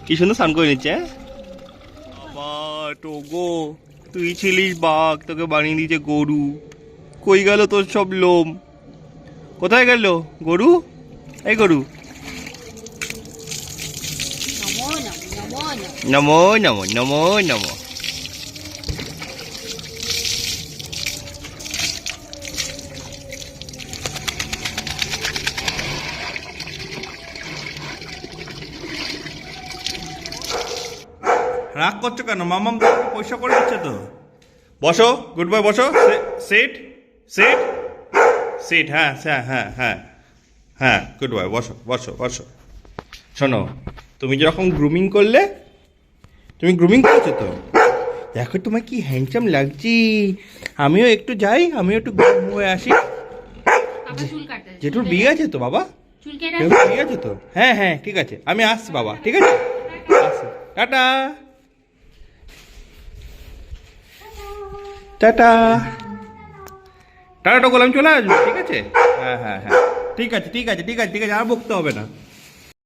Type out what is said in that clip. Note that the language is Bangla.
কি সুন্দর স্নান করে নিচ্ছে। বাবা টোগো, তুই ছিলিস বাঘ, তোকে বানিয়ে দিয়েছে গরু। কই গেল তোর সব লোম? কোথায় গেল গরু? এই গরু, নমো নমো নমো নমো। রাগ করছো কেন? মামাম তোমাকে পয়সা করে দিচ্ছে তো। বসো, গুড বয়, বসো। সেট সেট সেট, হ্যাঁ হ্যাঁ হ্যাঁ হ্যাঁ হ্যাঁ, গুড বয়, বসো বসো বসো। শোনো, তুমি যেরকম গ্রুমিং করলে, তুমি গ্রুমিং করেছো তো, দেখো তোমার কি হ্যান্ডসাম লাগছি। আমিও একটু যাই, আমিও একটু গ্রুম হয়ে আসি। জেঠুর বিয়ে আছে তো বাবা, জেঠুর বিয়ে আছে তো। হ্যাঁ হ্যাঁ ঠিক আছে, আমি আসছি বাবা, ঠিক আছে আসছি। টাটা টাটা টাটা, টোকল আমি চলে আসবো, ঠিক আছে। হ্যাঁ হ্যাঁ হ্যাঁ ঠিক আছে ঠিক আছে ঠিক আছে ঠিক আছে, আর বকতে হবে না।